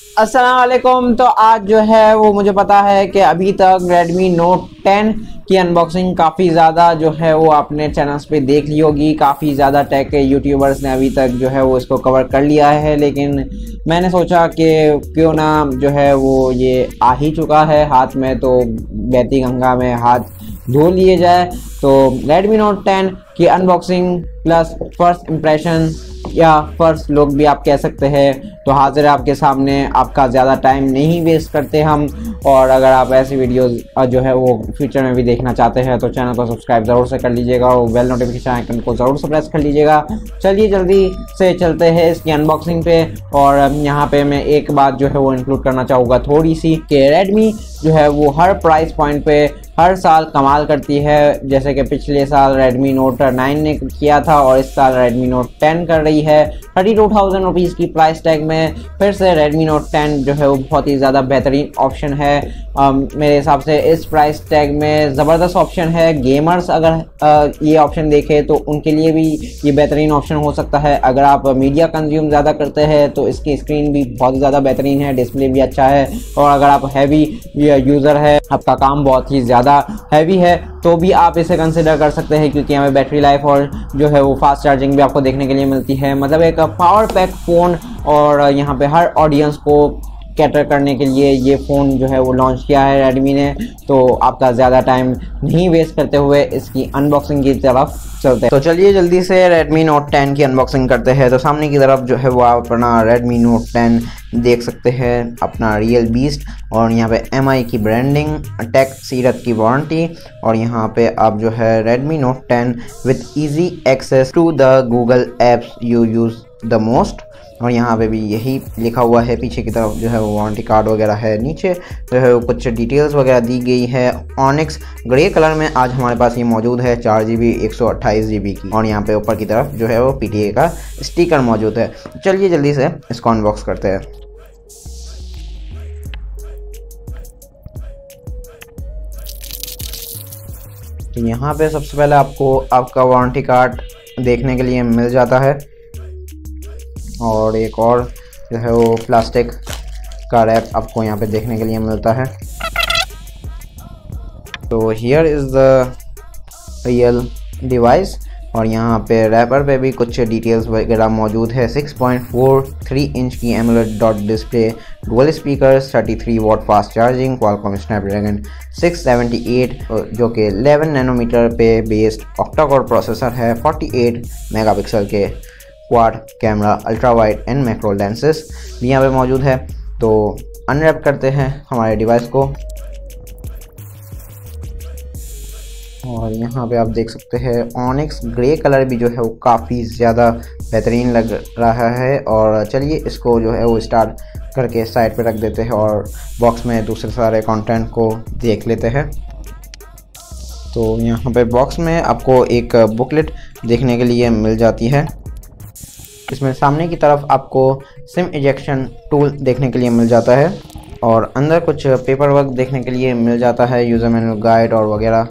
अस्सलाम वालेकुम। तो आज जो है वो मुझे पता है कि अभी तक Redmi Note 10 की अनबॉक्सिंग काफ़ी ज़्यादा जो है वो आपने चैनल्स पे देख ली होगी। काफ़ी ज़्यादा टेक के यूट्यूबर्स ने अभी तक जो है वो इसको कवर कर लिया है, लेकिन मैंने सोचा कि क्यों ना जो है वो ये आ ही चुका है हाथ में, तो बहती गंगा में हाथ धो लिए जाए। तो Redmi Note 10 की अनबॉक्सिंग प्लस फर्स्ट इम्प्रेशन या फर्स्ट लुक भी आप कह सकते हैं, तो हाजिर है आपके सामने। आपका ज़्यादा टाइम नहीं वेस्ट करते हम, और अगर आप ऐसी वीडियोस जो है वो फ्यूचर में भी देखना चाहते हैं तो चैनल को सब्सक्राइब ज़रूर से कर लीजिएगा और बेल नोटिफिकेशन आइकन को ज़रूर से प्रेस कर लीजिएगा। चलिए जल्दी से चलते हैं इसकी अनबॉक्सिंग पे। और यहाँ पे मैं एक बात जो है वो इंक्लूड करना चाहूँगा थोड़ी सी, कि रेडमी जो है वो हर प्राइस पॉइंट पे हर साल कमाल करती है। जैसे कि पिछले साल Redmi Note 9 ने किया था और इस साल Redmi Note 10 कर रही है 32,000 रुपीज़ की प्राइस टैग में। फिर से Redmi Note 10 जो है वो बहुत ही ज़्यादा बेहतरीन ऑप्शन है। मेरे हिसाब से इस प्राइस टैग में ज़बरदस्त ऑप्शन है। गेमर्स अगर ये ऑप्शन देखें तो उनके लिए भी ये बेहतरीन ऑप्शन हो सकता है। अगर आप मीडिया कंज्यूम ज़्यादा करते हैं तो इसकी स्क्रीन भी बहुत ज़्यादा बेहतरीन है, डिस्प्ले भी अच्छा है। और अगर आप हैवी यूज़र है, आपका काम बहुत ही ज़्यादा हैवी है, तो भी आप इसे कंसिडर कर सकते हैं, क्योंकि हमें बैटरी लाइफ और जो है वो फास्ट चार्जिंग भी आपको देखने के लिए मिलती है। मतलब एक पावर पैक फ़ोन, और यहाँ पे हर ऑडियंस को कैटर करने के लिए ये फ़ोन जो है वो लॉन्च किया है रेडमी ने। तो आपका ज़्यादा टाइम नहीं वेस्ट करते हुए इसकी अनबॉक्सिंग की तरफ चलते हैं। तो चलिए जल्दी से Redmi Note 10 की अनबॉक्सिंग करते हैं। तो सामने की तरफ जो है वो आप अपना Redmi Note 10 देख सकते हैं, अपना रियल बीस्ट, और यहाँ पे MI की ब्रांडिंग, टेक सीरत की वारंटी, और यहाँ पे आप जो है Redmi Note 10 with easy access to the Google apps you use the most, और यहाँ पे भी यही लिखा हुआ है। पीछे की तरफ जो है वो वारंटी कार्ड वगैरह है, नीचे जो है वो कुछ डिटेल्स वगैरह दी गई है। ऑनिक्स ग्रे कलर में आज हमारे पास ये मौजूद है, 4GB 128GB की, और यहाँ पे ऊपर की तरफ जो है वो PTA का स्टिकर मौजूद है। चलिए जल्दी से इसको अनबॉक्स करते हैं। तो यहाँ पे सबसे पहले आपको आपका वारंटी कार्ड देखने के लिए मिल जाता है, और एक और जो है वो प्लास्टिक का रैप आपको यहाँ पे देखने के लिए मिलता है। तो here is the real device, और यहाँ पे रैपर पे भी कुछ डिटेल्स वगैरह मौजूद है। 6.43 इंच की AMOLED dot display, dual speakers, 33 watt fast charging, Qualcomm Snapdragon 678 जो कि 11 नैनोमीटर पे बेस्ड ऑक्टा कोर प्रोसेसर है, 48 मेगापिक्सल के quad camera, ultra wide and macro lenses भी यहाँ पे मौजूद है। तो अनरैप करते हैं हमारे डिवाइस को, और यहाँ पे आप देख सकते हैं ऑनिक्स ग्रे कलर भी जो है वो काफ़ी ज़्यादा बेहतरीन लग रहा है। और चलिए इसको जो है वो स्टार्ट करके साइड पे रख देते हैं और बॉक्स में दूसरे सारे कंटेंट को देख लेते हैं। तो यहाँ पे बॉक्स में आपको एक बुकलेट देखने के लिए मिल जाती है। इसमें सामने की तरफ आपको सिम इजेक्शन टूल देखने के लिए मिल जाता है, और अंदर कुछ पेपर वर्क देखने के लिए मिल जाता है, यूज़र मैनुअल गाइड और वगैरह।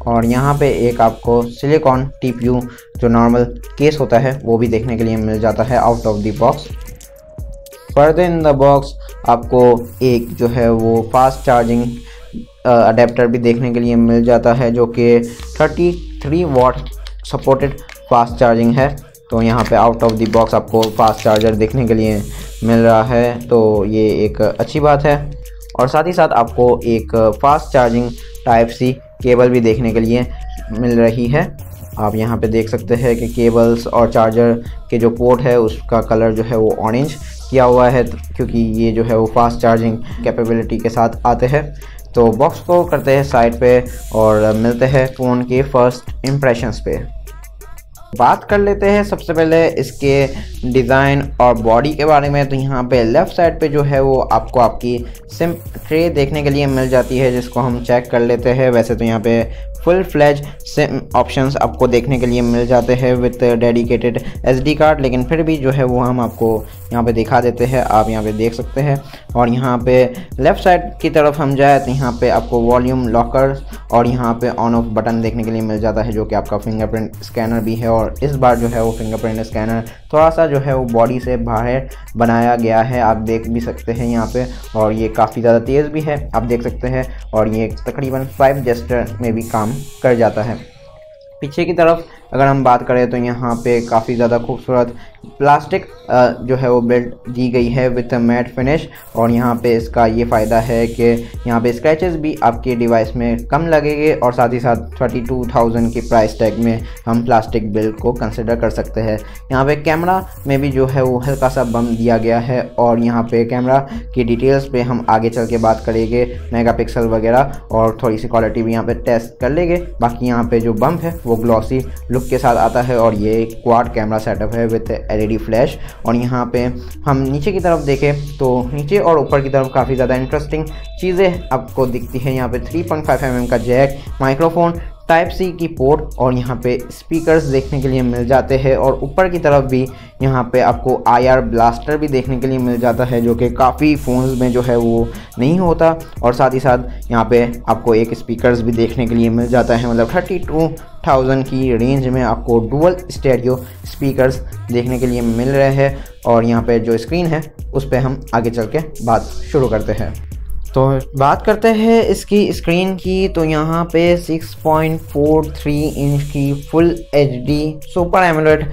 और यहाँ पे एक आपको सिलिकॉन TPU जो नॉर्मल केस होता है वो भी देखने के लिए मिल जाता है out of the box. Further in the box आपको एक जो है वो फास्ट चार्जिंग अडेप्टर भी देखने के लिए मिल जाता है, जो कि 33 वाट सपोर्टेड फास्ट चार्जिंग है। तो यहाँ पे आउट ऑफ द बॉक्स आपको फास्ट चार्जर देखने के लिए मिल रहा है, तो ये एक अच्छी बात है। और साथ ही साथ आपको एक fast charging type C cable भी देखने के लिए मिल रही है। आप यहाँ पे देख सकते हैं कि केबल्स और चार्जर के जो पोर्ट है उसका कलर जो है वो ऑरेंज किया हुआ है, क्योंकि ये जो है वो फास्ट चार्जिंग कैपेबिलिटी के साथ आते हैं। तो बॉक्स को करते हैं साइड पे और मिलते हैं फ़ोन के फर्स्ट इम्प्रेशंस पे। बात कर लेते हैं सबसे पहले इसके डिज़ाइन और बॉडी के बारे में। तो यहाँ पे लेफ़्ट साइड पे जो है वो आपको आपकी सिम ट्रे देखने के लिए मिल जाती है, जिसको हम चेक कर लेते हैं। वैसे तो यहाँ पे फुल फ्लैज सिम ऑप्शंस आपको देखने के लिए मिल जाते हैं विद डेडिकेटेड SD कार्ड, लेकिन फिर भी जो है वो हम आपको यहाँ पे दिखा देते हैं, आप यहाँ पे देख सकते हैं। और यहाँ पे लेफ़्ट साइड की तरफ हम जाए तो यहाँ पे आपको वॉल्यूम लॉकर और यहाँ पे ऑन ऑफ बटन देखने के लिए मिल जाता है, जो कि आपका फिंगरप्रिंट स्कैनर भी है। और इस बार जो है वो फिंगरप्रिंट स्कैनर थोड़ा सा जो है वो बॉडी से बाहर बनाया गया है, आप देख भी सकते हैं यहाँ पे। और ये काफ़ी ज़्यादा तेज़ भी है, आप देख सकते हैं। और ये तकरीबन 5 जेस्टर में भी काम कर जाता है। पीछे की तरफ अगर हम बात करें तो यहाँ पे काफ़ी ज़्यादा खूबसूरत प्लास्टिक जो है वो बिल्ड दी गई है विथ मैट फिनिश। और यहाँ पे इसका ये फ़ायदा है कि यहाँ पे स्क्रैचेस भी आपके डिवाइस में कम लगेंगे और साथ ही साथ 32,000 की प्राइस टैग में हम प्लास्टिक बिल्ड को कंसिडर कर सकते हैं। यहाँ पे कैमरा में भी जो है वो हल्का सा बम दिया गया है और यहाँ पे कैमरा की डिटेल्स पे हम आगे चल के बात करेंगे, मेगापिक्सल वगैरह और थोड़ी सी क्वालिटी भी यहाँ पे टेस्ट कर लेंगे। बाकी यहाँ पे जो बम है वो ग्लॉसी लुक के साथ आता है और ये क्वाड कैमरा सेटअप है विद LED फ्लैश। और यहाँ पे हम नीचे की तरफ देखें तो नीचे और ऊपर की तरफ काफ़ी ज़्यादा इंटरेस्टिंग चीज़ें आपको दिखती हैं। यहाँ पे 3.5 mm का जैक, माइक्रोफोन, Type-C की पोर्ट और यहाँ पे स्पीकर्स देखने के लिए मिल जाते हैं। और ऊपर की तरफ भी यहाँ पे आपको IR ब्लास्टर भी देखने के लिए मिल जाता है, जो कि काफ़ी फ़ोन्स में जो है वो नहीं होता। और साथ ही साथ यहाँ पे आपको एक स्पीकर्स भी देखने के लिए मिल जाता है, मतलब 32,000 की रेंज में आपको डुअल स्टेरियो स्पीकर्स देखने के लिए मिल रहे हैं। और यहाँ पे जो स्क्रीन है उस पर हम आगे चल के बात शुरू करते हैं। तो बात करते हैं इसकी स्क्रीन की, तो यहाँ पे 6.43 इंच की full HD super AMOLED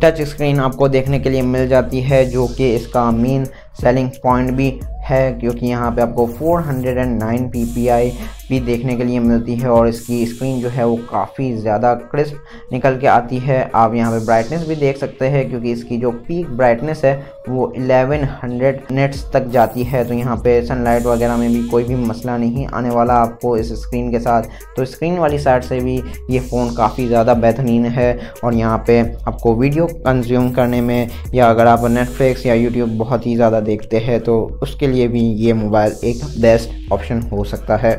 touch screen आपको देखने के लिए मिल जाती है, जो कि इसका मेन सेलिंग पॉइंट भी है, क्योंकि यहाँ पे आपको 409 ppi भी देखने के लिए मिलती है। और इसकी स्क्रीन जो है वो काफ़ी ज़्यादा क्रिस्प निकल के आती है। आप यहाँ पे ब्राइटनेस भी देख सकते हैं, क्योंकि इसकी जो पीक ब्राइटनेस है वो 1100 निट्स तक जाती है। तो यहाँ पे सनलाइट वगैरह में भी कोई भी मसला नहीं आने वाला आपको इस स्क्रीन के साथ। तो स्क्रीन वाली साइड से भी ये फ़ोन काफ़ी ज़्यादा बेहतरीन है। और यहाँ पे आपको वीडियो कंज्यूम करने में, या अगर आप नेटफ्लिक्स या यूट्यूब बहुत ही ज़्यादा देखते हैं तो उसके लिए भी ये मोबाइल एक बेस्ट ऑप्शन हो सकता है।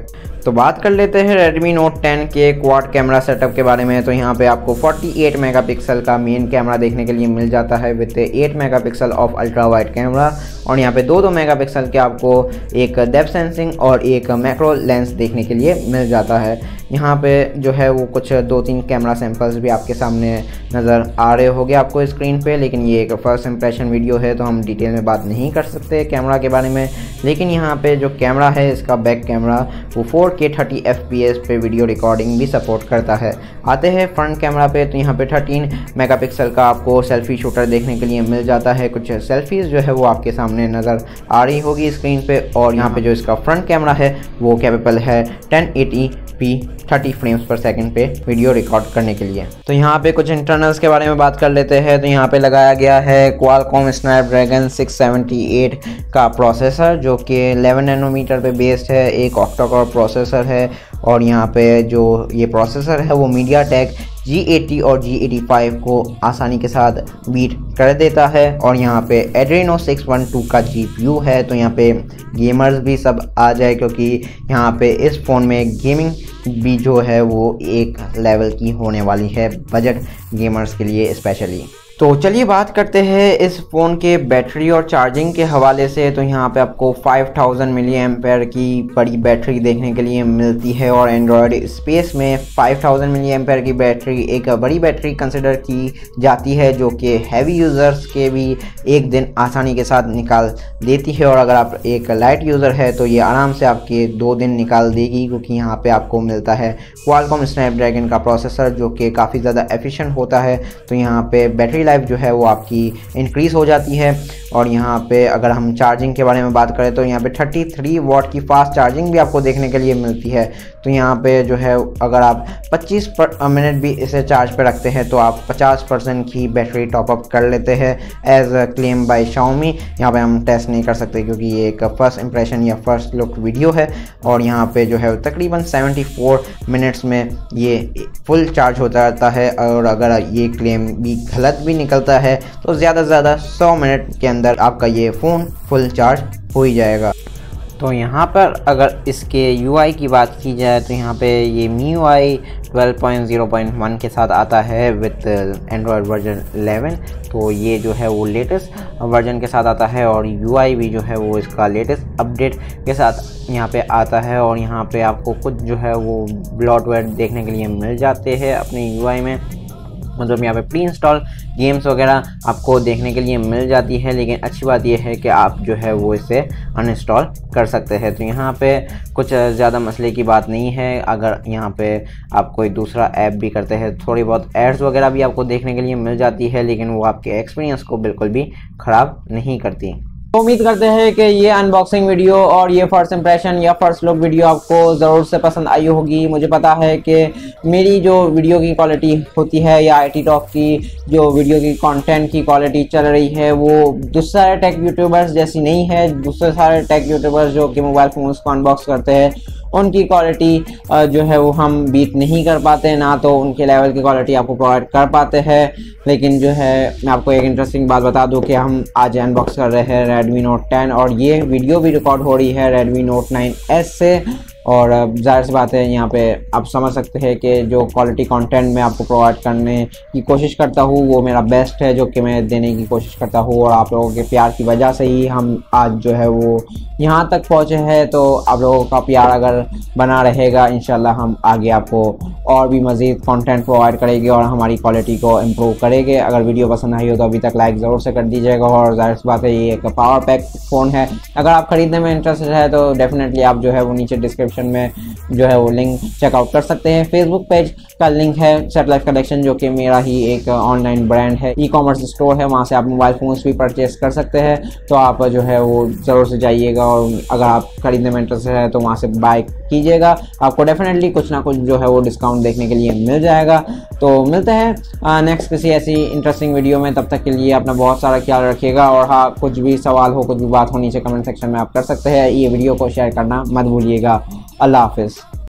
तो बात कर लेते हैं Redmi Note 10 के क्वाड कैमरा सेटअप के बारे में। तो यहाँ पे आपको 48 मेगापिक्सल का मेन कैमरा देखने के लिए मिल जाता है with 8 megapixel of ultra wide camera. और यहाँ पे 2 मेगापिक्सल के आपको एक डेप्थ सेंसिंग और एक मैक्रो लेंस देखने के लिए मिल जाता है। यहाँ पे जो है वो कुछ 2-3 कैमरा सैंपल्स भी आपके सामने नज़र आ रहे होंगे आपको स्क्रीन पे, लेकिन ये एक फर्स्ट इंप्रेशन वीडियो है तो हम डिटेल में बात नहीं कर सकते कैमरा के बारे में। लेकिन यहाँ पे जो कैमरा है इसका बैक कैमरा वो 4K 30 FPS पे वीडियो रिकॉर्डिंग भी सपोर्ट करता है। आते हैं फ्रंट कैमरा पे, तो यहाँ पे 13 मेगापिक्सल का आपको सेल्फी शूटर देखने के लिए मिल जाता है। कुछ सेल्फीज़ जो है वो आपके सामने नज़र आ रही होगी स्क्रीन पे। और यहाँ पे जो इसका फ्रंट कैमरा है वो कैपेबल है 1080p 30 फ्रेम्स पर सेकंड पे वीडियो रिकॉर्ड करने के लिए। तो यहाँ पे कुछ इंटरनल्स के बारे में बात कर लेते हैं। तो यहाँ पे लगाया गया है Qualcomm Snapdragon 678 का प्रोसेसर, जो कि 11 नैनोमीटर पे बेस्ड है, एक ऑक्टा-कोर प्रोसेसर है। और यहाँ पे जो ये प्रोसेसर है वो MediaTek G80 और G85 को आसानी के साथ बीट कर देता है। और यहाँ पे Adreno 612 का GPU है। तो यहाँ पे गेमर्स भी सब आ जाए, क्योंकि यहाँ पे इस फ़ोन में गेमिंग भी जो है वो एक लेवल की होने वाली है बजट गेमर्स के लिए स्पेशली। तो चलिए बात करते हैं इस फ़ोन के बैटरी और चार्जिंग के हवाले से। तो यहाँ पे आपको 5000 मिली एम्पेयर की बड़ी बैटरी देखने के लिए मिलती है। और एंड्रॉयड स्पेस में 5000 मिली एम्पेयर की बैटरी एक बड़ी बैटरी कंसिडर की जाती है, जो कि हैवी यूज़र्स के भी एक दिन आसानी के साथ निकाल देती है। और अगर आप एक लाइट यूज़र है तो ये आराम से आपके 2 दिन निकाल देगी, क्योंकि यहाँ पे आपको मिलता है Qualcomm Snapdragon का प्रोसेसर, जो कि काफ़ी ज़्यादा एफिशिएंट होता है। तो यहाँ पे बैटरी लाइफ जो है वो आपकी इंक्रीज़ हो जाती है। और यहाँ पे अगर हम चार्जिंग के बारे में बात करें तो यहाँ पे 33 वाट की फास्ट चार्जिंग भी आपको देखने के लिए मिलती है। तो यहाँ पे जो है अगर आप 25 मिनट भी इसे चार्ज पे रखते हैं तो आप 50% की बैटरी टॉपअप कर लेते हैं, एज क्लेम बाय Xiaomi। यहाँ पे हम टेस्ट नहीं कर सकते क्योंकि ये एक फर्स्ट इंप्रेशन या फर्स्ट लुक वीडियो है। और यहाँ पे जो है तकरीबन 74 मिनट्स में ये फुल चार्ज हो जाता है। और अगर ये क्लेम भी गलत भी निकलता है तो ज़्यादा से ज़्यादा 100 मिनट के अंदर आपका ये फ़ोन फुल चार्ज हो ही जाएगा। तो यहाँ पर अगर इसके UI की बात की जाए तो यहाँ पे ये MIUI 12.0.1 के साथ आता है विथ एंड्रॉयड वर्जन 11। तो ये जो है वो लेटेस्ट वर्जन के साथ आता है और UI भी जो है वो इसका लेटेस्ट अपडेट के साथ यहाँ पे आता है। और यहाँ पे आपको कुछ जो है वो ब्लॉटवेयर देखने के लिए मिल जाते हैं अपने UI में, मतलब यहाँ पे प्री इंस्टॉल गेम्स वगैरह आपको देखने के लिए मिल जाती है। लेकिन अच्छी बात यह है कि आप जो है वो इसे अनइंस्टॉल कर सकते हैं। तो यहाँ पे कुछ ज़्यादा मसले की बात नहीं है। अगर यहाँ पे आप कोई दूसरा ऐप भी करते हैं, थोड़ी बहुत एड्स वगैरह भी आपको देखने के लिए मिल जाती है, लेकिन वो आपके एक्सपीरियंस को बिल्कुल भी ख़राब नहीं करती। तो उम्मीद करते हैं कि ये अनबॉक्सिंग वीडियो और ये फर्स्ट इंप्रेशन या फर्स्ट लुक वीडियो आपको ज़रूर से पसंद आई होगी। मुझे पता है कि मेरी जो वीडियो की क्वालिटी होती है या IT टॉक की जो वीडियो की कंटेंट की क्वालिटी चल रही है वो दूसरे सारे टेक यूट्यूबर्स जैसी नहीं है। दूसरे सारे टेक यूट्यूबर्स जो कि मोबाइल फ़ोन्स को अनबॉक्स करते हैं उनकी क्वालिटी जो है वो हम बीट नहीं कर पाते, ना तो उनके लेवल की क्वालिटी आपको प्रोवाइड कर पाते हैं। लेकिन जो है मैं आपको एक इंटरेस्टिंग बात बता दूं कि हम आज अनबॉक्स कर रहे हैं Redmi Note 10 और ये वीडियो भी रिकॉर्ड हो रही है Redmi Note 9S से। और ज़ाहिर सी बात है यहाँ पे आप समझ सकते हैं कि जो क्वालिटी कंटेंट मैं आपको प्रोवाइड करने की कोशिश करता हूँ वो मेरा बेस्ट है जो कि मैं देने की कोशिश करता हूँ। और आप लोगों के प्यार की वजह से ही हम आज जो है वो यहाँ तक पहुँचे हैं। तो आप लोगों का प्यार अगर बना रहेगा इंशाल्लाह हम आगे आपको और भी मज़ीद कंटेंट प्रोवाइड करेंगे और हमारी क्वालिटी को इम्प्रूव करेंगे। अगर वीडियो पसंद आई हो तो अभी तक लाइक ज़रूर से कर दीजिएगा। और ज़ाहिर सी बात है ये एक पावर पैक फ़ोन है, अगर आप ख़रीदने में इंटरेस्टेड है तो डेफिनेटली आप जो है वो नीचे डिस्क्रिप्शन में जो है वो लिंक चेकआउट कर सकते हैं। फेसबुक पेज का लिंक है सेट लाइफ कलेक्शन जो कि मेरा ही एक ऑनलाइन ब्रांड है, ई-कॉमर्स स्टोर है, वहाँ से आप मोबाइल फ़ोन्स भी परचेस कर सकते हैं। तो आप जो है वो ज़रूर से जाइएगा और अगर आप ख़रीदने में इंटरेस्टेड है तो वहाँ से बाय कीजिएगा। आपको डेफिनेटली कुछ ना कुछ जो है वो डिस्काउंट देखने के लिए मिल जाएगा। तो मिलते हैं नेक्स्ट किसी ऐसी इंटरेस्टिंग वीडियो में। तब तक के लिए अपना बहुत सारा ख्याल रखिएगा। और हाँ, कुछ भी सवाल हो, कुछ भी बात हो, नीचे कमेंट सेक्शन में आप कर सकते हैं। ये वीडियो को शेयर करना मत भूलिएगा। अल्लाह हाफिज़।